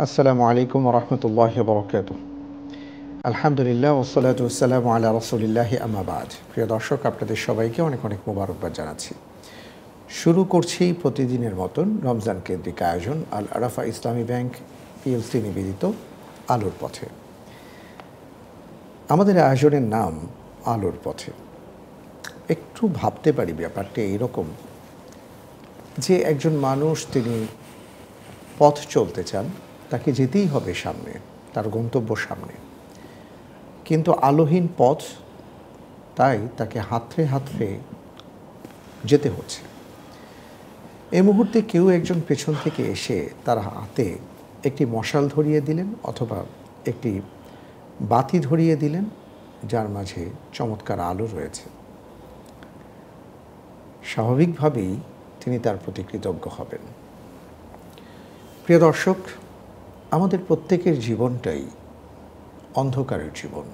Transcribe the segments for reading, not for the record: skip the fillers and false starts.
আসসালামু আলাইকুম রহমতুল্লাহি বরকাত। আলহামদুলিল্লাহ ওসসালাতু ওয়াসসালামু আলা রাসূলিল্লাহি আম্মা বাদ। প্রিয় দর্শক, আপনাদের সবাইকে অনেক অনেক মোবারকবাদ জানাচ্ছি। শুরু করছি প্রতিদিনের মতন রমজান কেন্দ্রিক আয়োজন আল আরাফা ইসলামী ব্যাংক পিএলসি নিবেদিত আলোর পথে। আমাদের আয়োজনের নাম আলোর পথে। একটু ভাবতে পারি ব্যাপারটা এরকম যে একজন মানুষ তিনি পথ চলতে চান, তাকে যেতেই হবে সামনে, তার গন্তব্য সামনে, কিন্তু আলোহীন পথ, তাই তাকে হাতড়ে হাতড়ে যেতে হচ্ছে। এই মুহূর্তে কেউ একজন পেছন থেকে এসে তার হাতে একটি মশাল ধরিয়ে দিলেন অথবা একটি বাতি ধরিয়ে দিলেন, যার মাঝে চমৎকার আলো রয়েছে। স্বাভাবিকভাবেই তিনি তার প্রতি কৃতজ্ঞ হবেন। প্রিয় দর্শক, আমাদের প্রত্যেকের জীবনটাই অন্ধকারের জীবন।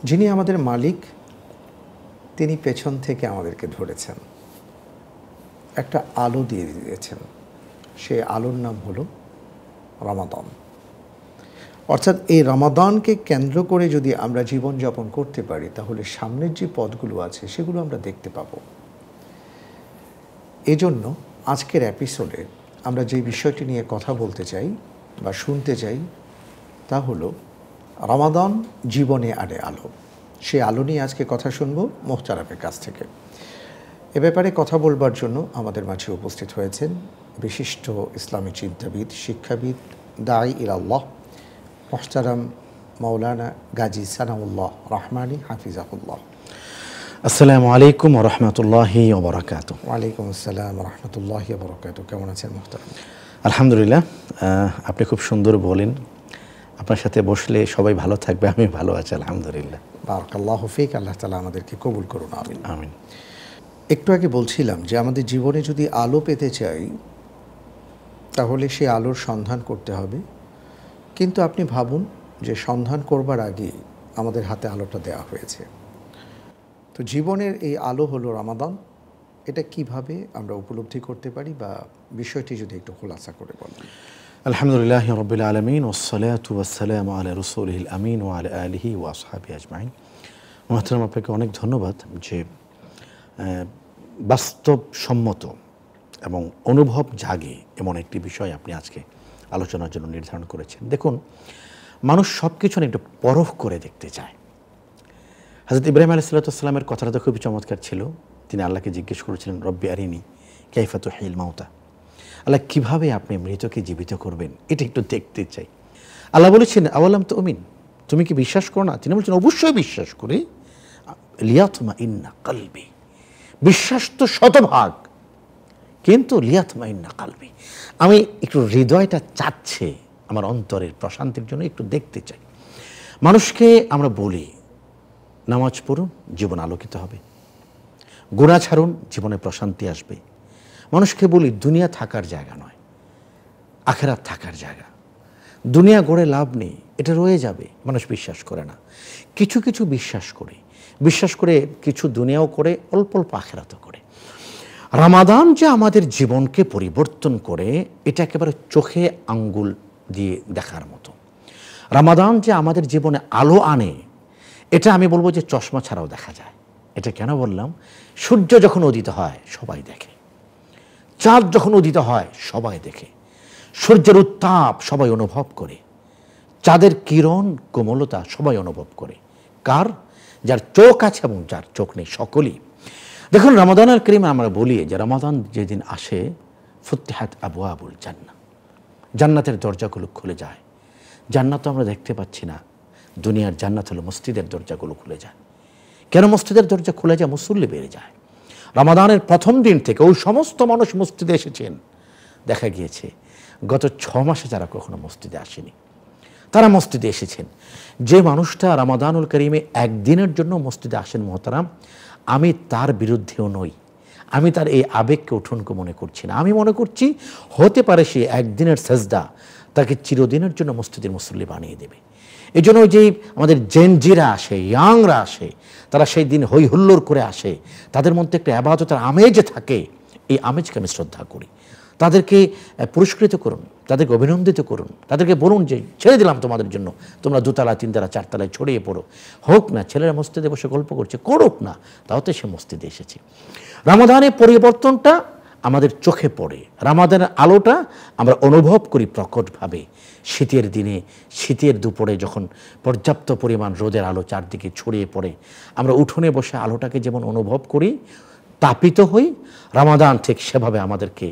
যিনি আমাদের মালিক, তিনি পেছন থেকে আমাদেরকে ধরেছেন, একটা আলো দিয়ে দিয়েছেন। সেই আলোর নাম হলো রমাদান। অর্থাৎ এই রমাদানকে কেন্দ্র করে যদি আমরা জীবনযাপন করতে পারি, তাহলে সামনের যে পথগুলো আছে সেগুলো আমরা দেখতে পাব। এজন্য আজকের এপিসোডে আমরা যে বিষয়টি নিয়ে কথা বলতে চাই বা শুনতে চাই, তা হলো রমাদান জীবনে আনে আলো। সেই আলো নিয়ে আজকে কথা শুনব মোহতারামের কাছ থেকে। এ ব্যাপারে কথা বলবার জন্য আমাদের মাঝে উপস্থিত হয়েছেন বিশিষ্ট ইসলামী চিন্তাবিদ, শিক্ষাবিদ, দাঈ ইলাল্লাহ মোহতারাম মাওলানা গাজী সানাউল্লাহ রহমানী হাফিজাহুল্লাহ। আসসালামু আলাইকুম ওয়া রাহমাতুল্লাহি ওয়া বারাকাতুহু। ওয়ালাইকুম আসসালাম ওয়া রাহমাতুল্লাহি ওয়া বারাকাতুহু। কেমন আছেন মোহতারাম? আলহামদুলিল্লাহ। আপনি খুব সুন্দর বলেন। আপনার সাথে বসলে সবাই ভালো থাকবে, আমি ভালো আছি আলহামদুলিল্লাহ। বারাকাল্লাহু ফিক। আল্লাহ তাআলা আমাদেরকে কবুল করুন, আমিন আমিন। একটু আগে বলছিলাম যে আমাদের জীবনে যদি আলো পেতে চাই, তাহলে সেই আলোর সন্ধান করতে হবে। কিন্তু আপনি ভাবুন যে সন্ধান করবার আগে আমাদের হাতে আলোটা দেওয়া হয়েছে। তো জীবনের এই আলো হলো রমাদান। এটা কিভাবে আমরা উপলব্ধি করতে পারি, বা বিষয়টি যদি একটু খোলাসা করে বলেন। আলহামদুলিল্লাহি রাব্বিল আলামিন ওয়াসসালাতু ওয়াসসালামু আলা রাসূলিহিল আমিন ওয়া আলা আলিহি ওয়া আসহাবিহি আজমাইন। মুহতারাম, আপনাকে অনেক ধন্যবাদ যে বাস্তবসম্মত এবং অনুভব জাগে এমন একটি বিষয় আপনি আজকে আলোচনার জন্য নির্ধারণ করেছেন। দেখুন, মানুষ সব কিছু একটু পরখ করে দেখতে চায়। হযরত ইব্রাহিম আলাইহিস সালামের কথাটা তো খুবই চমৎকার ছিল। তিনি আল্লাহকে জিজ্ঞেস করেছিলেন, রব্বি আরিনি কাইফা তুহিল মাউতা, আল্লাহ কীভাবে আপনি মৃতকে জীবিত করবেন, এটা একটু দেখতে চাই। আল্লাহ বলেছেন, আওয়ালাম তুমিন, তুমি কি বিশ্বাস করো না? তিনি বলছেন, অবশ্যই বিশ্বাস করি। লিয়াতমাইন্না কলবি, বিশ্বাস তো শতভাগ, কিন্তু লিয়াতমাইন্না কলবি, আমি একটু হৃদয়টা চাচ্ছে আমার অন্তরের প্রশান্তির জন্য একটু দেখতে চাই। মানুষকে আমরা বলি, নামাজ পড়ুন, জীবন আলোকিত হবে। গুনাহ ছাড়ুন, জীবনে প্রশান্তি আসবে। মানুষকে বলি, দুনিয়া থাকার জায়গা নয়, আখিরাত থাকার জায়গা। দুনিয়া গড়ে লাভ নেই, এটা রয়ে যাবে। মানুষ বিশ্বাস করে না। কিছু কিছু বিশ্বাস করে কিছু দুনিয়াও করে, অল্প অল্প আখিরাতও করে। রমাদান যে আমাদের জীবনকে পরিবর্তন করে, এটা একেবারে চোখে আঙ্গুল দিয়ে দেখার মতো। রমাদান যে আমাদের জীবনে আলো আনে, এটা আমি বলবো যে চশমা ছাড়াও দেখা যায়। এটা কেন বললাম? সূর্য যখন উদিত হয় সবাই দেখে, চাঁদ যখন উদিত হয় সবাই দেখে, সূর্যের উত্তাপ সবাই অনুভব করে, চাঁদের কিরণ কোমলতা সবাই অনুভব করে। কার? যার চোখ আছে এবং যার চোখ নেই, সকলেই। দেখুন, রমাদানুল কারীম আমরা বলি যে রমাদান যেদিন আসে, ফুতিহাত আবওয়াবুল জান্নাহ, জান্নাতের দরজাগুলো খুলে যায়। জান্নাত তো আমরা দেখতে পাচ্ছি না, দুনিয়ার জান্নাত হলো মসজিদের দরজাগুলো খুলে যায়। কেন মসজিদের দরজা খুলে যায়? মুসল্লি বেড়ে যায়। রমাদানের প্রথম দিন থেকে ওই সমস্ত মানুষ মসজিদে এসেছেন, দেখা গিয়েছে গত 6 মাসে যারা কখনো মসজিদে আসেনি, তারা মসজিদে এসেছেন। যে মানুষটা রমাদানুল কারীমে একদিনের জন্য মসজিদে আসেন, মোহতারাম, আমি তার বিরুদ্ধেও নই, আমি তার এই আবেগকে উঠনকে মনে করছি না। আমি মনে করছি হতে পারে সে একদিনের সেজদা তাকে চিরদিনের জন্য মসজিদের মুসল্লি বানিয়ে দেবে। এই জন্য যেই আমাদের জেনজিরা আসে, ইয়াংরা আসে, তারা সেই দিন হই হুল্লোড় করে আসে, তাদের মধ্যে একটা ইবাদতের আমেজ থাকে। এই আমেজকে আমি শ্রদ্ধা করি। তাদেরকে পুরস্কৃত করুন, তাদেরকে অভিনন্দিত করুন, তাদেরকে বলুন যে ছেড়ে দিলাম তোমাদের জন্য, তোমরা 2 তলা 3 তলা 4 তলায় ছড়িয়ে পড়ো। হোক না ছেলেরা মসজিদে বসে গল্প করছে, করুক না, তাওতে সে মসজিদে এসেছে। রমাদানের পরিবর্তনটা আমাদের চোখে পড়ে, রমাদানের আলোটা আমরা অনুভব করি প্রকটভাবে। শীতের দিনে, শীতের দুপুরে যখন পর্যাপ্ত পরিমাণ রোদের আলো চারদিকে ছড়িয়ে পড়ে, আমরা উঠোনে বসে আলোটাকে যেমন অনুভব করি, তাপিত হই, রমাদান ঠিক সেভাবে আমাদেরকে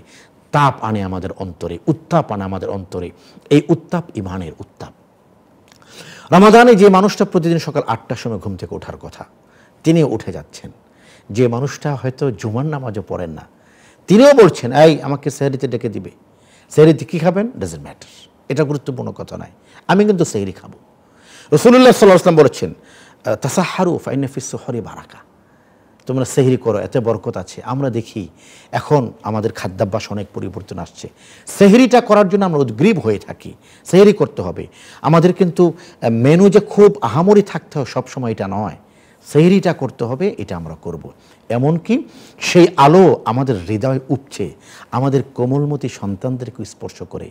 তাপ আনে আমাদের অন্তরে, উত্তাপ আনে আমাদের অন্তরে। এই উত্তাপ ইমানের উত্তাপ। রমাদানে যে মানুষটা প্রতিদিন সকাল 8টার সময় ঘুম থেকে ওঠার কথা, তিনি উঠে যাচ্ছেন। যে মানুষটা হয়তো জুমার নামাজও পড়েন না, তিনিও বলছেন এই আমাকে সেহরিতে ডেকে দিবে। সেহরিতে কী খাবেন ডাজন্ট ম্যাটার, এটা গুরুত্বপূর্ণ কথা নয়, আমি কিন্তু সেহরি খাবো। রাসূলুল্লাহ সাল্লাল্লাহু আলাইহি ওয়াসাল্লাম বলেছেন তাসাহহারু ফাইন্না ফিস সুহরি বারাকা, তোমরা সেহরি করো, এতে বরকত আছে। আমরা দেখি এখন আমাদের খাদ্যাভ্যাস অনেক পরিবর্তন আসছে। সেহরিটা করার জন্য আমরা উদ্গ্রীব হয়ে থাকি, সেহরি করতে হবে। আমাদের কিন্তু মেনু যে খুব আহামরি থাকতে হবে সবসময় এটা নয়, সেহরিটা করতে হবে, এটা আমরা করব। এমনকি সেই আলো আমাদের হৃদয় উপচে আমাদের কোমলমতি সন্তানদেরকে স্পর্শ করে।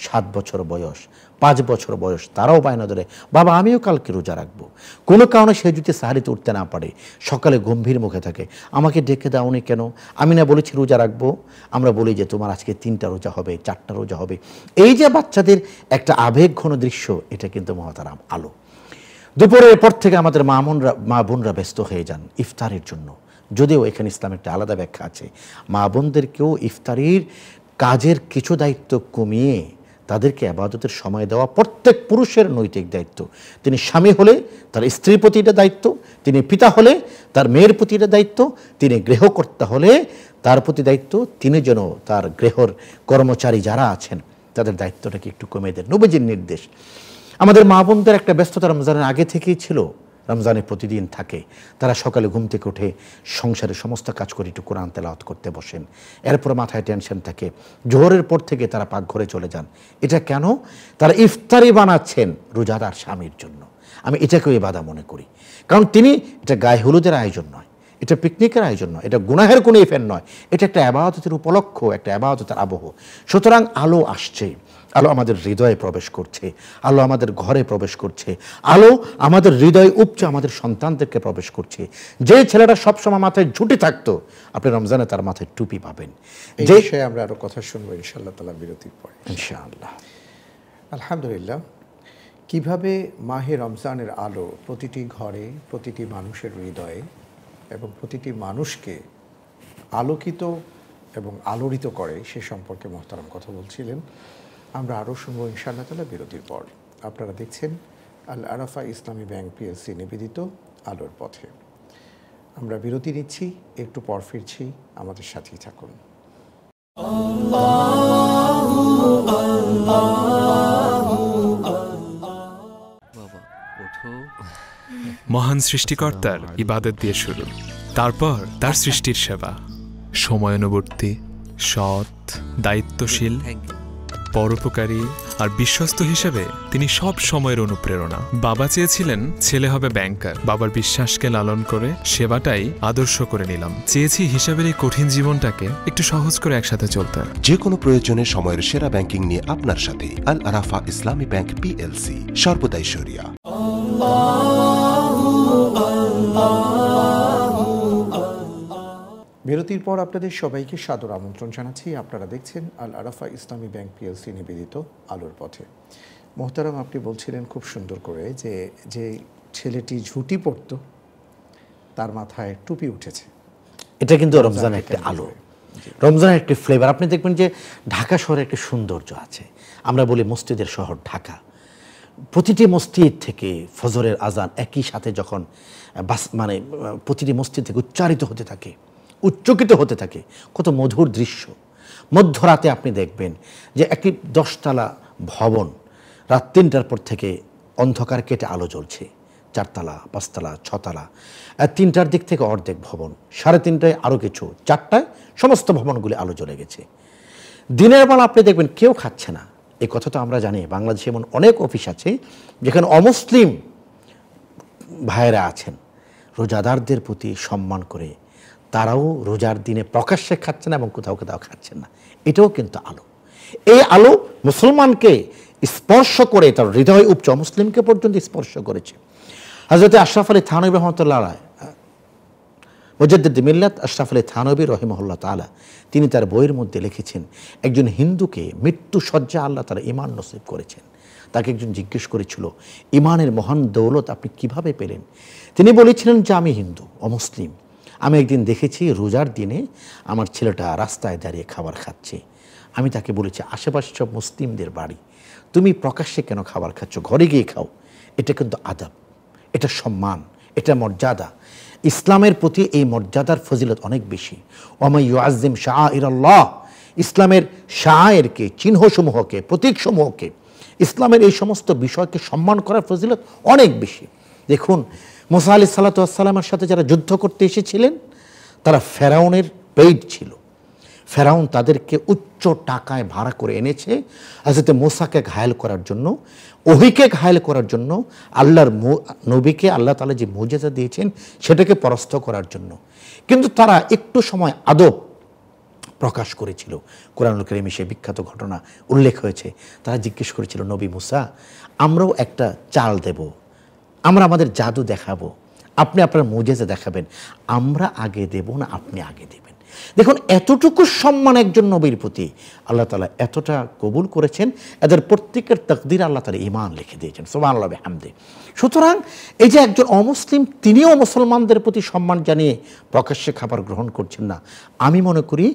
7 বছর বয়স, 5 বছর বয়স, তারাও বায়না ধরে বাবা আমিও কালকে রোজা রাখবো। কোনো কারণে সে যদি সাহারিতে উঠতে না পারে, সকালে গম্ভীর মুখে থাকে, আমাকে ডেকে দাওনি কেন, আমি না বলেছি রোজা রাখবো। আমরা বলি যে তোমার আজকে 3টা রোজা হবে, 4টা রোজা হবে। এই যে বাচ্চাদের একটা আবেগঘন দৃশ্য, এটা কিন্তু মহতারাম আলো। দুপুরের পর থেকে আমাদের মা বোনরা ব্যস্ত হয়ে যান ইফতারের জন্য। যদিও এখানে ইসলামের একটা আলাদা ব্যাখ্যা আছে, মা বোনদেরকেও ইফতারির কাজের কিছু দায়িত্ব কমিয়ে তাদেরকে ইবাদতের সময় দেওয়া প্রত্যেক পুরুষের নৈতিক দায়িত্ব। তিনি স্বামী হলে তার স্ত্রীর প্রতি এটা দায়িত্ব, তিনি পিতা হলে তার মেয়ের প্রতি এটা দায়িত্ব, তিনি গৃহকর্তা হলে তার প্রতি দায়িত্ব, তিনি যেন তার গৃহর কর্মচারী যারা আছেন তাদের দায়িত্বটাকে একটু কমিয়ে দেন। নবীজির নির্দেশ। আমাদের মা বোনদের একটা ব্যস্ততা রমজানের আগে থেকেই ছিল, রমজানে প্রতিদিন থাকে। তারা সকালে ঘুম থেকে উঠে সংসারের সমস্ত কাজ করে একটু কোরআন তেলাওয়াত করতে বসেন, এরপর মাথায় টেনশন থাকে, জোহরের পর থেকে তারা পাকঘরে চলে যান। এটা কেন? তারা ইফতারি বানাচ্ছেন রোজাদার স্বামীর জন্য। আমি এটাকেও ইবাদত মনে করি, কারণ তিনি, এটা গায়ে হলুদের আয়োজন নয়, এটা পিকনিকের আয়োজন নয়, এটা গুনাহের কোনো ইভেন্ট নয়, এটা একটা ইবাদতের উপলক্ষ, একটা ইবাদতের আবহ। সুতরাং আলো আসছে, আলো আমাদের হৃদয়ে প্রবেশ করছে, আলো আমাদের ঘরে প্রবেশ করছে, আলো আমাদের হৃদয়ে উপচে আমাদের সন্তানদেরকে প্রবেশ করছে। যে ছেলেটা সবসময় মাথায় ঝুঁটি থাকতো, আপনি রমজানে তার মাথায় টুপি পাবেন। এই বিষয়ে আমরা আরো কথা শুনবো ইনশাআল্লাহ তাআলা বিরতির পরে। ইনশাআল্লাহ। আলহামদুলিল্লাহ, কিভাবে মাহে রমজানের আলো প্রতিটি ঘরে, প্রতিটি মানুষের হৃদয়ে এবং প্রতিটি মানুষকে আলোকিত এবং আলোড়িত করে সে সম্পর্কে মোহতারাম কথা বলছিলেন। আমরা আরও শুনবো ইনশাআল্লাহ তাআলা বিরতির পর। আপনারা দেখছেন আল আরাফা ইসলামী ব্যাংক পিএলসি নিবেদিত আলোর পথে। আমরা বিরতি নিচ্ছি, একটু পর ফিরছি, আমাদের সাথেই থাকুন। মহান সৃষ্টিকর্তার ইবাদত দিয়ে শুরু, তারপর তার সৃষ্টির সেবা। সময়ানুবর্তী, সৎ, দায়িত্বশীল, পরোপকারী আর বিশ্বস্ত হিসেবে তিনি সব সময়ের অনুপ্রেরণা। বাবা চেয়েছিলেন ছেলে হবে ব্যাংকার, বাবার বিশ্বাসকে লালন করে সেবাটাই আদর্শ করে নিলাম। চেয়েছি হিসাবের এই কঠিন জীবনটাকে একটু সহজ করে একসাথে চলতে। যে কোনো প্রয়োজনে সময়ের সেরা ব্যাংকিং নিয়ে আপনার সাথে আল আরাফা ইসলামী ব্যাংক পিএলসি, সর্বদাই শরিয়া। বিরতির পর আপনাদের সবাইকে সাদর আমন্ত্রণ জানাচ্ছি। আপনারা দেখছেন আল আরাফা ইসলামী ব্যাংক পিএলসি নিবেদিত আলোর পথে। মোহতারাম, আপনি বলছিলেন খুব সুন্দর করে যে যে ছেলেটি ঝুঁটি পড়ত তার মাথায় টুপি উঠেছে। এটা কিন্তু রমজানের একটা আলো, রমজানের একটি ফ্লেভার। আপনি দেখবেন যে ঢাকা শহরে একটি সৌন্দর্য আছে। আমরা বলি মসজিদের শহর ঢাকা। প্রতিটি মসজিদ থেকে ফজরের আজান একই সাথে যখন প্রতিটি মসজিদ থেকে উচ্চারিত হতে থাকে, উচ্চকিত হতে থাকে, কত মধুর দৃশ্য। মধ্যরাতে আপনি দেখবেন যে একটি 10 তলা ভবন রাত 3টার পর থেকে অন্ধকার কেটে আলো জ্বলছে। 4 তলা, 5 তলা, 6 তলা, 3টার দিক থেকে অর্ধেক ভবন, 3:30টায় আরও কিছু, 4টায় সমস্ত ভবনগুলি আলো জ্বলে গেছে। দিনের বেলা আপনি দেখবেন কেউ খাচ্ছে না। এই কথা তো আমরা জানি, বাংলাদেশে এমন অনেক অফিস আছে যেখানে অমুসলিম ভাইয়েরা আছেন, রোজাদারদের প্রতি সম্মান করে তারাও রোজার দিনে প্রকাশ্যে খাচ্ছেন এবং কোথাও কোথাও খাচ্ছেন না। এটাও কিন্তু আলো। এই আলো মুসলমানকে স্পর্শ করে তার হৃদয় উপচ মুসলিমকে পর্যন্ত স্পর্শ করেছে। হযরত আশরাফ আলী থানভী রহমতুল্লাহ আলাইহি, মুজাদ্দিদ মিল্লাত আশরাফ আলী থানভী রহিমাহুল্লাহ তাআলা, তিনি তার বইয়ের মধ্যে লিখেছেন, একজন হিন্দুকে মৃত্যু শয্যা আল্লাহ তাআলা ঈমান নসিব করেছেন। তাকে একজন জিজ্ঞেস করেছিল, ঈমানের মহান দৌলত আপনি কিভাবে পেলেন? তিনি বলেছিলেন যে আমি হিন্দু, অমুসলিম। আমি একদিন দেখেছি রোজার দিনে আমার ছেলেটা রাস্তায় দাঁড়িয়ে খাবার খাচ্ছে। আমি তাকে বলেছি, আশেপাশে সব মুসলিমদের বাড়ি, তুমি প্রকাশ্যে কেন খাবার খাচ্ছ? ঘরে গিয়ে খাও। এটা কিন্তু আদব, এটা সম্মান, এটা মর্যাদা। ইসলামের প্রতি এই মর্যাদার ফজিলত অনেক বেশি। ওয়া ইউআযযিম শাআইরাল্লাহ, ইসলামের শাআইরকে, চিহ্নসমূহকে, প্রতীকসমূহকে, ইসলামের এই সমস্ত বিষয়কে সম্মান করার ফজিলত অনেক বেশি। দেখুন, মুসা আলাইহিস সালাতু ওয়াস সালামের সাথে যারা যুদ্ধ করতে এসেছিলেন তারা ফেরাউনের পেইড ছিল। ফেরাউন তাদেরকে উচ্চ টাকায় ভাড়া করে এনেছে হযরত মুসাকে ঘায়েল করার জন্য, ওহীকে ঘায়েল করার জন্য, আল্লাহর নবীকে আল্লাহ তাআলা যে মুজিজা দিয়েছেন সেটাকে পরাস্ত করার জন্য। কিন্তু তারা একটু সময় আদব প্রকাশ করেছিল। কোরআনুল কারীমে সেই বিখ্যাত ঘটনা উল্লেখ হয়েছে। তারা জিজ্ঞেস করেছিল, নবী মুসা, আমরাও একটা চাল দেব, আমরা আমাদের জাদু দেখাবো, আপনি আপনার মুজিজা দেখাবেন, আমরা আগে দেব না আপনি আগে দেবেন? দেখুন, এতটুকু সম্মান একজন নবীর প্রতি আল্লাহ তাআলা এতটা কবুল করেছেন, এদের প্রত্যেকের তাকদীর আল্লাহ তাআলা ঈমান লিখে দিয়েছেন। সুবহানাল্লাহ বিহামদি। সুতরাং এই যে একজন অমুসলিম তিনিও মুসলমানদের প্রতি সম্মান জানিয়ে প্রকাশ্যে খাবার গ্রহণ করছেন না, আমি মনে করি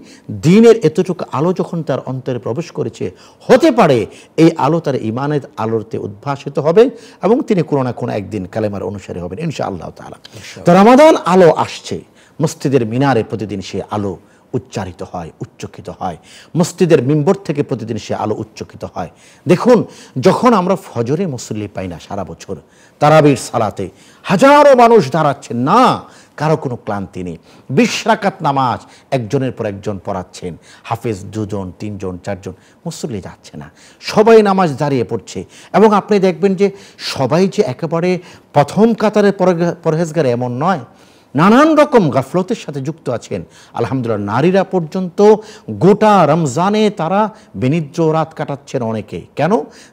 দ্বীনের এতটুকু আলো যখন তার অন্তরে প্রবেশ করেছে, হতে পারে এই আলো তার ঈমানের আলোতে উদ্ভাসিত হবে এবং তিনি কোনো না কোনো একদিন কালেমার অনুসারী হবেন ইনশাআল্লাহ তাআলা। তো রমাদান আলো আসছে, মসজিদের মিনারে প্রতিদিন সে আলো উচ্চারিত হয়, উচ্চকিত হয়। মসজিদের মিম্বর থেকে প্রতিদিন সে আলো উচ্চকিত হয়। দেখুন, যখন আমরা ফজরে মুসল্লি পাই না সারা বছর, তারাবির সালাতে হাজারো মানুষ দাঁড়াচ্ছেন না, কারো কোনো ক্লান্তি নেই। 20 রাকাত নামাজ একজনের পর একজন পড়াচ্ছেন, হাফেজ 2 জন 3 জন 4 জন, মুসল্লি যাচ্ছে না, সবাই নামাজ দাঁড়িয়ে পড়ছে। এবং আপনি দেখবেন যে সবাই যে একেবারে প্রথম কাতারে পরহেজগার এমন নয়, নানান রকম গাফলতের সাথে যুক্ত আছেন। আলহামদুলিল্লাহ, নারীরা পর্যন্ত গোটা রমজানে তারা বিনিদ্র রাত কাটাচ্ছেন অনেকে। কেন?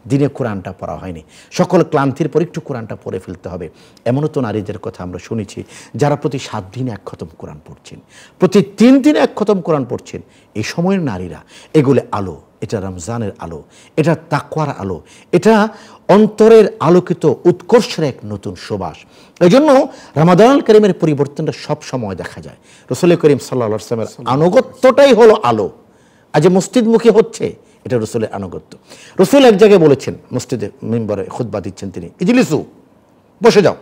দিনে কোরআনটা পড়া হয়নি। সকল ক্লান্তির পর একটু কোরআনটা পড়ে ফেলতে হবে। এমনও তো নারীদের কথা আমরা শুনেছি যারা প্রতি 7 দিনে 1 খতম কোরআন পড়ছেন, প্রতি 3 দিনে 1 খতম কোরআন পড়ছেন। এই সময়ের নারীরা, এগুলো আলো, এটা রমজানের আলো, এটা তাকওয়ার আলো, এটা অন্তরের আলোকিত উৎকর্ষের এক নতুন সুবাস। এই জন্য রমাদানুল কারীমের পরিবর্তনটা সব সময় দেখা যায়। রাসূল করিম সাল্লাল্লাহু আলাইহি ওয়াসাল্লামের আনুগত্যটাই হলো আলো। আজ মসজিদমুখী হচ্ছে, এটা রাসূলের আনুগত্য। রাসূল এক জায়গায় বলেছেন, মসজিদে মিম্বরে খুতবা দিচ্ছেন তিনি, ইজলিসু, বসে যাও।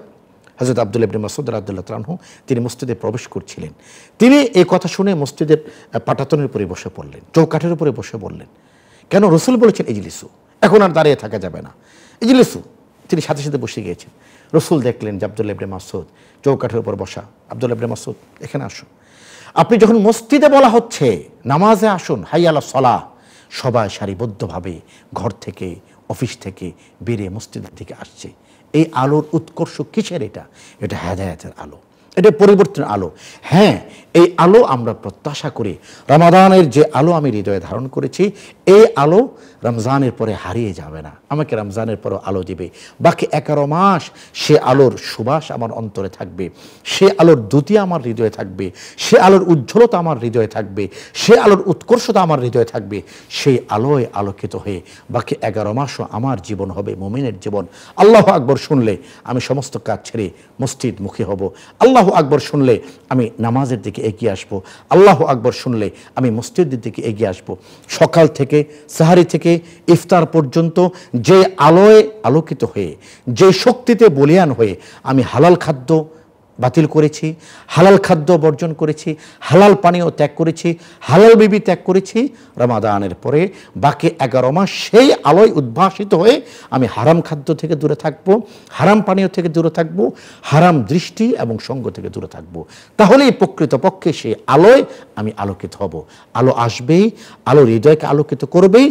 হযরত আব্দুল্লাহ ইবনে মাসউদ রাদিয়াল্লাহু তাআলা আনহু তিনি মসজিদে প্রবেশ করছিলেন। তিনি এই কথা শুনে মসজিদের পাটাতনের উপরে বসে পড়লেন, চৌকাঠের উপরে বসে বললেন, কেন? রাসূল বলেছেন ইজলিসু, এখন আর দাঁড়িয়ে থাকা যাবে না, ইজলিসু। তিনি সাথে সাথে বসে গিয়েছেন। রাসূল দেখলেন যে আব্দুল্লাহ ইবনে মাসউদ চৌকাঠের উপর বসা। আব্দুল্লাহ ইবনে মাসউদ, এখানে আসুন। আপনি যখন মসজিদে বলা হচ্ছে নামাজে আসুন, হাইয়া আলাস সালাহ, সবাই সারিবদ্ধভাবে ঘর থেকে, অফিস থেকে বেরিয়ে মসজিদের দিকে আসছে। এই আলোর উৎকর্ষ কিসের? এটা হেদায়েতের আলো, এটা পরিবর্তনের আলো। হ্যাঁ, এই আলো আমরা প্রত্যাশা করি। রমাদানের যে আলো আমি হৃদয়ে ধারণ করেছি, এই আলো রমজানের পরে হারিয়ে যাবে না, আমাকে রমজানের পরেও আলো দিবে। বাকি 11 মাস সে আলোর সুবাস আমার অন্তরে থাকবে, সে আলোর দ্যুতি আমার হৃদয়ে থাকবে, সে আলোর উজ্জ্বলতা আমার হৃদয়ে থাকবে, সে আলোর উৎকর্ষতা আমার হৃদয়ে থাকবে। সেই আলোয় আলোকিত হয়ে বাকি 11 মাসও আমার জীবন হবে মুমিনের জীবন। আল্লাহু আকবার শুনলে আমি সমস্ত কাজ ছেড়ে মসজিদমুখী হব। আল্লাহু আকবার শুনলে আমি নামাজের দিকে এগিয়ে আসব। আল্লাহু আকবার শুনলে আমি মসজিদের দিকে এগিয়ে আসব। সকাল থেকে সাহারি থেকে ইফতার পর্যন্ত যে আলোয় আলোকিত হয়ে, যে শক্তিতে বলীয়ান হয়ে আমি হালাল খাদ্য বাতিল করেছি, হালাল খাদ্য বর্জন করেছি, হালাল পানীয় ত্যাগ করেছি, হালাল বিবি ত্যাগ করেছি, রমাদানের পরে বাকি 11 মাস সেই আলোয় উদ্ভাসিত হয়ে আমি হারাম খাদ্য থেকে দূরে থাকবো, হারাম পানীয় থেকে দূরে থাকবো, হারাম দৃষ্টি এবং সঙ্গ থেকে দূরে থাকবো। তাহলেই প্রকৃতপক্ষে সেই আলোয় আমি আলোকিত হব। আলো আসবেই, আলো হৃদয়কে আলোকিত করবেই।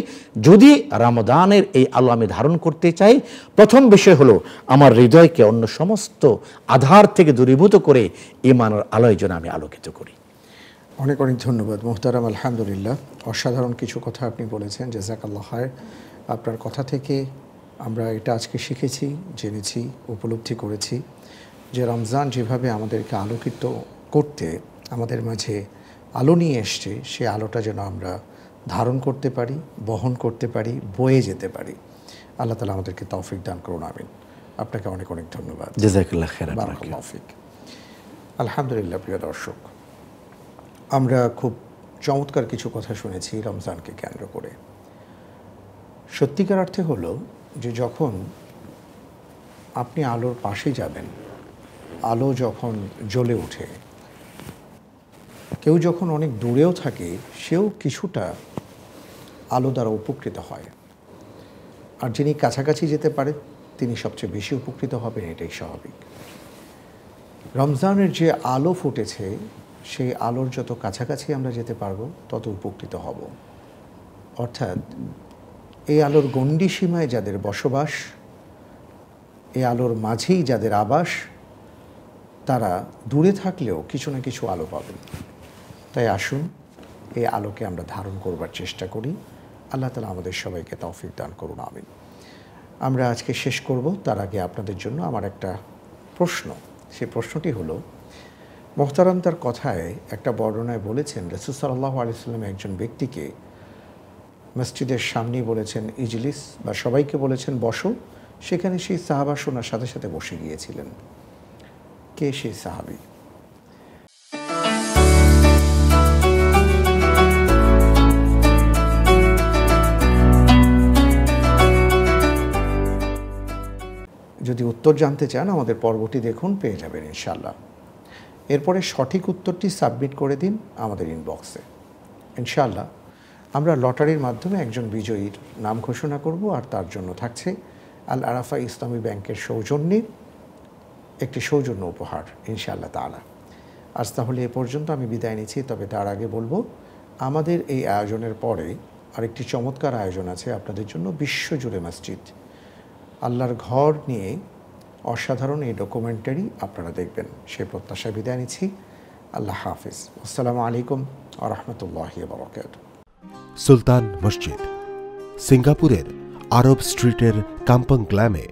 যদি রমাদানের এই আলো আমি ধারণ করতে চাই, প্রথম বিষয় হলো আমার হৃদয়কে অন্য সমস্ত আধার থেকে দূরীভূত করে ঈমানের আলোয় যেন আমি আলোকিত করি। অনেক অনেক ধন্যবাদ মোহতারাম। আলহামদুলিল্লাহ, অসাধারণ কিছু কথা আপনি বলেছেন, জাযাকাল্লাহ খায়র। আপনার কথা থেকে আমরা এটা আজকে শিখেছি, জেনেছি, উপলব্ধি করেছি যে রমজান যেভাবে আমাদেরকে আলোকিত করতে আমাদের মাঝে আলো নিয়ে এসছে, সে আলোটা যেন আমরা ধারণ করতে পারি, বহন করতে পারি, বয়ে যেতে পারি। আল্লাহ তাআলা আমাদেরকে তৌফিক দান করুন, আমিন। আপনাকে অনেক অনেক ধন্যবাদ। জাযাকাল্লাহ খায়র। বারাকাল্লাহু ফিক। আলহামদুলিল্লাহ, প্রিয় দর্শক, আমরা খুব চমৎকার কিছু কথা শুনেছি রমজানকে কেন্দ্র করে। সত্যিকার অর্থে হলো যে যখন আপনি আলোর পাশে যাবেন, আলো যখন জ্বলে ওঠে, কেউ যখন অনেক দূরেও থাকে সেও কিছুটা আলো দ্বারা উপকৃত হয়, আর যিনি কাছাকাছি যেতে পারে তিনি সবচেয়ে বেশি উপকৃত হবেন, এটাই স্বাভাবিক। রমজানের যে আলো ফুটেছে, সেই আলোর যত কাছাকাছি আমরা যেতে পারবো তত উপকৃত হব। অর্থাৎ এই আলোর গণ্ডি সীমায় যাদের বসবাস, এই আলোর মাঝেই যাদের আবাস, তারা দূরে থাকলেও কিছু না কিছু আলো পাবেন। তাই আসুন এই আলোকে আমরা ধারণ করবার চেষ্টা করি। আল্লাহ তাআলা আমাদের সবাইকে তৌফিক দান করুন, আমিন। আমরা আজকে শেষ করব, তার আগে আপনাদের জন্য আমার একটা প্রশ্ন। সেই প্রশ্নটি হলো, মোহতারাম তার কথায় একটা বর্ণনায় বলেছেন রাসূল সাল্লাল্লাহু আলাইহি ওয়াসাল্লাম একজন ব্যক্তিকে মসজিদের সামনেই বলেছেন ইজলিস, বা সবাইকে বলেছেন বসো। সেখানে সেই সাহাবা শোনার সাথে সাথে বসে গিয়েছিলেন। কে সেই সাহাবী? যদি উত্তর জানতে চান আমাদের পর্বটি দেখুন, পেয়ে যাবেন ইনশাআল্লাহ। এরপরে সঠিক উত্তরটি সাবমিট করে দিন আমাদের ইনবক্সে। ইনশাআল্লাহ আমরা লটারির মাধ্যমে একজন বিজয়ীর নাম ঘোষণা করব, আর তার জন্য থাকছে আল আরাফা ইসলামী ব্যাংকের সৌজন্যে একটি সৌজন্য উপহার ইনশাআল্লাহ তাআলা। আজ তাহলে এ পর্যন্ত আমি বিদায় নিচ্ছি। তবে তার আগে বলবো, আমাদের এই আয়োজনের পরে আরেকটি চমৎকার আয়োজন আছে আপনাদের জন্য। বিশ্বজুড়ে মসজিদ, আল্লাহর ঘর নিয়ে অসাধারণ এই ডকুমেন্টারি আপনারা দেখবেন, সে প্রত্যাশায় বিদায় নিচ্ছি। আল্লাহ হাফিজ। আসসালামু আলাইকুম ওয়া রাহমাতুল্লাহি ওয়া বারাকাতুহু। সুলতান মসজিদ সিঙ্গাপুরের আরব স্ট্রিটের কাম্পাং গ্ল্যামে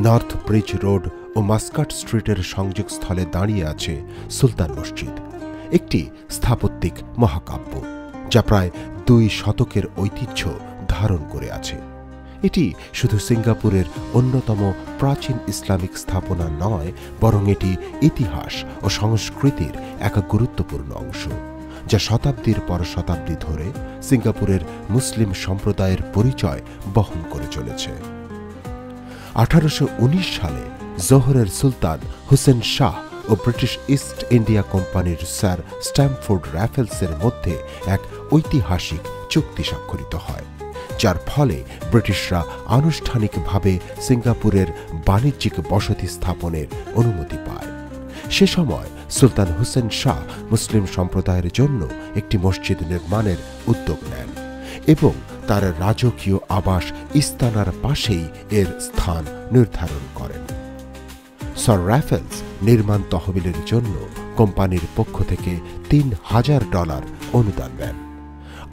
নর্থ ব্রিজ রোড ও মাস্কাট স্ট্রিটের সংযোগস্থলে দাঁড়িয়ে আছে সুলতান মসজিদ, একটি স্থাপত্যিক মহাকাব্য যা প্রায় 2 শতকের ঐতিহ্য ধারণ করে আছে। এটি শুধু সিঙ্গাপুরের অন্যতম প্রাচীন ইসলামিক স্থাপনা নয়, বরং এটি ইতিহাস ও সংস্কৃতির এক গুরুত্বপূর্ণ অংশ, যা শতাব্দীর পর শতাব্দী ধরে সিঙ্গাপুরের মুসলিম সম্প্রদায়ের পরিচয় বহন করে চলেছে। 1819 সালে জোহরের সুলতান হুসেন শাহ ও ব্রিটিশ ইস্ট ইন্ডিয়া কোম্পানির স্যার স্ট্যামফোর্ড র্যাফেলসের মধ্যে এক ঐতিহাসিক চুক্তি স্বাক্ষরিত হয়, যার ফলে ব্রিটিশরা আনুষ্ঠানিকভাবে সিঙ্গাপুরের বাণিজ্যিক বসতি স্থাপনের অনুমতি পায়। সে সময় সুলতান হুসেন শাহ মুসলিম সম্প্রদায়ের জন্য একটি মসজিদ নির্মাণের উদ্যোগ নেন এবং তার রাজকীয় আবাস ইস্তানার পাশেই এর স্থান নির্ধারণ করেন। স্যার র্যাফেলস নির্মাণ তহবিলের জন্য কোম্পানির পক্ষ থেকে $3000 অনুদান দেন।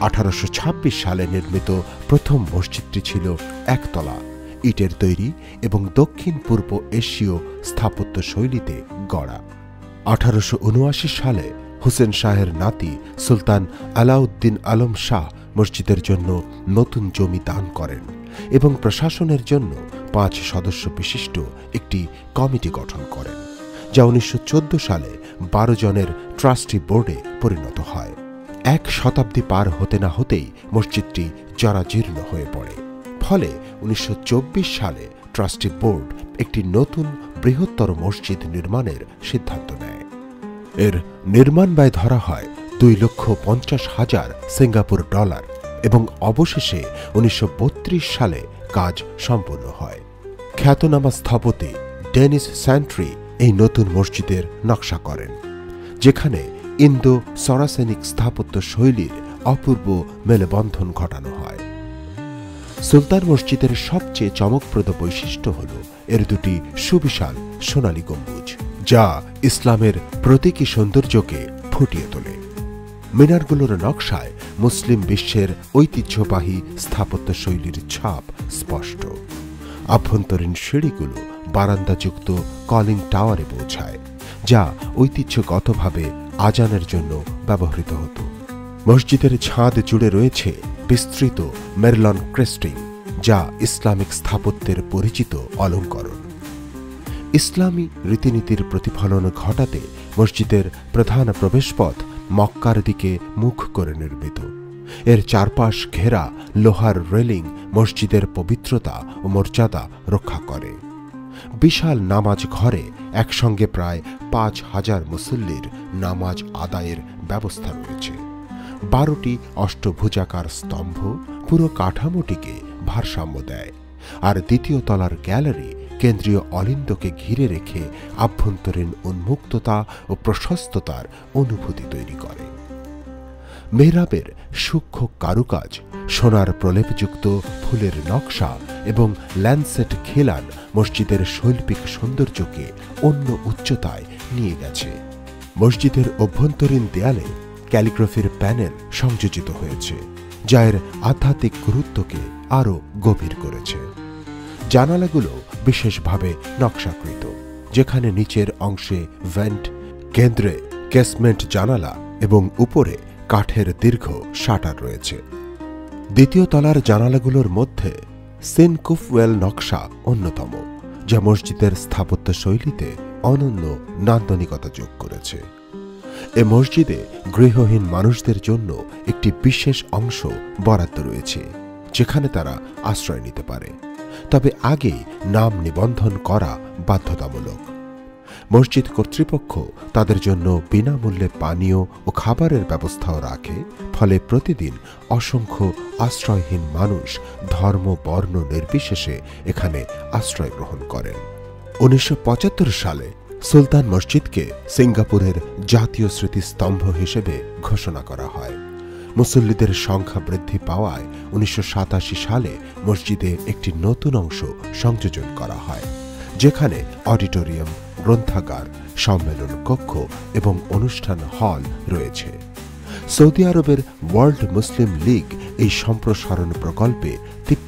1826 সালে নির্মিত প্রথম মসজিদটি ছিল একতলা, ইটের তৈরি এবং দক্ষিণ পূর্ব এশীয় স্থাপত্য শৈলীতে গড়া। 1879 সালে হুসেন শাহের নাতি সুলতান আলাউদ্দিন আলম শাহ মসজিদের জন্য নতুন জমি দান করেন এবং প্রশাসনের জন্য 5 সদস্য বিশিষ্ট একটি কমিটি গঠন করেন, যা 1914 সালে 12 জনের ট্রাস্টি বোর্ডে পরিণত হয়। 1 শতাব্দী পার হতে না হতেই মসজিদটি জরাজীর্ণ হয়ে পড়ে। ফলে 1924 সালে ট্রাস্টি বোর্ড একটি নতুন বৃহত্তর মসজিদ নির্মাণের সিদ্ধান্ত নেয়। এর নির্মাণ ব্যয় ধরা হয় $2,50,000 সিঙ্গাপুর ডলার এবং অবশেষে 1932 সালে কাজ সম্পূর্ণ হয়। খ্যাতনামা স্থপতি ডেনিস স্যান্ট্রি এই নতুন মসজিদের নকশা করেন, যেখানে ইন্দো সরাসেনিক স্থাপত্য শৈলীর অপূর্ব মেলবন্ধন ঘটানো হয়। সুলতান মসজিদের সবচেয়ে চমকপ্রদ বৈশিষ্ট্য হল এর 2টি সুবিশাল সোনালী গম্বুজ, যা ইসলামের প্রতীকী সৌন্দর্যকে ফুটিয়ে তোলে। মিনারগুলোর নকশায় মুসলিম বিশ্বের ঐতিহ্যবাহী স্থাপত্যশৈলীর ছাপ স্পষ্ট। আভ্যন্তরীণ সিঁড়িগুলো বারান্দাযুক্ত কলিং টাওয়ারে পৌঁছায়, যা ঐতিহ্যগতভাবে আজানের জন্য ব্যবহৃত হতো। মসজিদের ছাদ জুড়ে রয়েছে বিস্তৃত মেরলন ক্রেস্টিং, যা ইসলামিক স্থাপত্যের পরিচিত অলঙ্করণ। ইসলামী রীতিনীতির প্রতিফলন ঘটাতে মসজিদের প্রধান প্রবেশপথ মক্কার দিকে মুখ করে নির্মিত। এর চারপাশ ঘেরা লোহার রেলিং মসজিদের পবিত্রতা ও মর্যাদা রক্ষা করে। বিশাল নামাজ ঘরে একসঙ্গে প্রায় ৫,০০০ মুসল্লির নামাজ আদায়ের ব্যবস্থা রয়েছে। ১২টি অষ্টভুজাকার স্তম্ভ পুরো কাঠামোটিকে ভারসাম্য দেয়, আর দ্বিতীয় তলার গ্যালারি কেন্দ্রীয় অলিন্দকে ঘিরে রেখে আভ্যন্তরীণ উন্মুক্ততা ও প্রশস্ততার অনুভূতি তৈরি করে। মেহরাবের সূক্ষ্ম কারুকাজ, সোনার প্রলেপযুক্ত ফুলের নকশা এবং ল্যান্ডসেট খিলান মসজিদের শৈল্পিক সৌন্দর্যকে অন্য উচ্চতায় নিয়ে গেছে। মসজিদের অভ্যন্তরীণ দেয়ালে ক্যালিগ্রাফির প্যানেল সংযোজিত হয়েছে, যা এর আধ্যাত্মিক গুরুত্বকে আরও গভীর করেছে। জানালাগুলো বিশেষভাবে নকশাকৃত, যেখানে নিচের অংশে ভেন্ট, কেন্দ্রে কেসমেন্ট জানালা এবং উপরে কাঠের দীর্ঘ শাটার রয়েছে। দ্বিতীয় তলার জানালাগুলোর মধ্যে সিনকুফওয়েল নকশা অন্যতম, যা মসজিদের স্থাপত্য শৈলীতে অনন্য নান্দনিকতা যোগ করেছে। এ মসজিদে গৃহহীন মানুষদের জন্য একটি বিশেষ অংশ বরাদ্দ রয়েছে, যেখানে তারা আশ্রয় নিতে পারে, তবে আগেই নাম নিবন্ধন করা বাধ্যতামূলক। মসজিদ কর্তৃপক্ষ তাদের জন্য বিনামূল্যে পানীয় ও খাবারের ব্যবস্থাও রাখে, ফলে প্রতিদিন অসংখ্য আশ্রয়হীন মানুষ ধর্ম বর্ণ নির্বিশেষে এখানে আশ্রয় গ্রহণ করেন। ১৯৭৫ সালে সুলতান মসজিদকে সিঙ্গাপুরের জাতীয় স্মৃতিস্তম্ভ হিসেবে ঘোষণা করা হয়। মুসল্লিদের সংখ্যা বৃদ্ধি পাওয়ায় ১৯৮৭ সালে মসজিদে একটি নতুন অংশ সংযোজন করা হয়, যেখানে অডিটোরিয়াম, গ্রন্থাগার, সম্মেলন কক্ষ এবং অনুষ্ঠান হল রয়েছে। সৌদি আরবের ওয়ার্ল্ড মুসলিম লীগ এই সম্প্রসারণ প্রকল্পে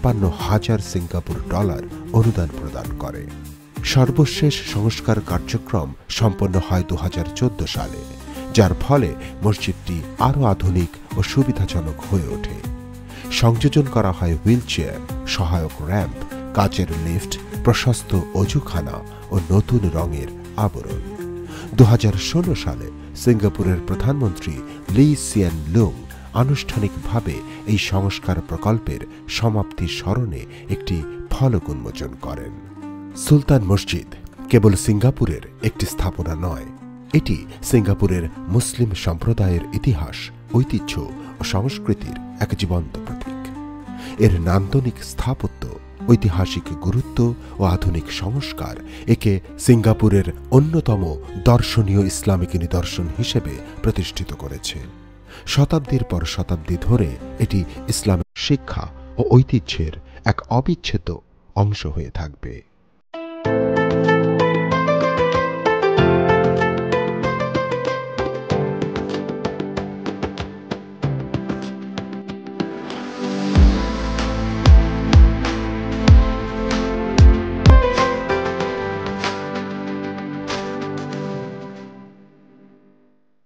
৫৩,০০০ সিঙ্গাপুর ডলার অনুদান প্রদান করে। সর্বশেষ সংস্কার কার্যক্রম সম্পন্ন হয় ২০১৪ সালে, যার ফলে মসজিদটি আরও আধুনিক ও সুবিধাজনক হয়ে ওঠে। সংযোজন করা হয় হুইলচেয়ার, সহায়ক র্যাম্প, কাচের লিফট, প্রশস্ত অজুখানা ও নতুন রঙের আবরণ। ২০১৬ সালে সিঙ্গাপুরের প্রধানমন্ত্রী লি সিয়েন লুং আনুষ্ঠানিকভাবে এই সংস্কার প্রকল্পের সমাপ্তি স্মরণে একটি ফলক উন্মোচন করেন। সুলতান মসজিদ কেবল সিঙ্গাপুরের একটি স্থাপনা নয়, এটি সিঙ্গাপুরের মুসলিম সম্প্রদায়ের ইতিহাস, ঐতিহ্য ও সংস্কৃতির এক জীবন্ত প্রতীক। এর নান্দনিক স্থাপত্য, ঐতিহাসিক গুরুত্ব ও আধুনিক সংস্কার একে সিঙ্গাপুরের অন্যতম দর্শনীয় ইসলামিক নিদর্শন হিসেবে প্রতিষ্ঠিত করেছে। শতাব্দীর পর শতাব্দী ধরে এটি ইসলামের শিক্ষা ও ঐতিহ্যের এক অবিচ্ছেদ্য অংশ হয়ে থাকবে।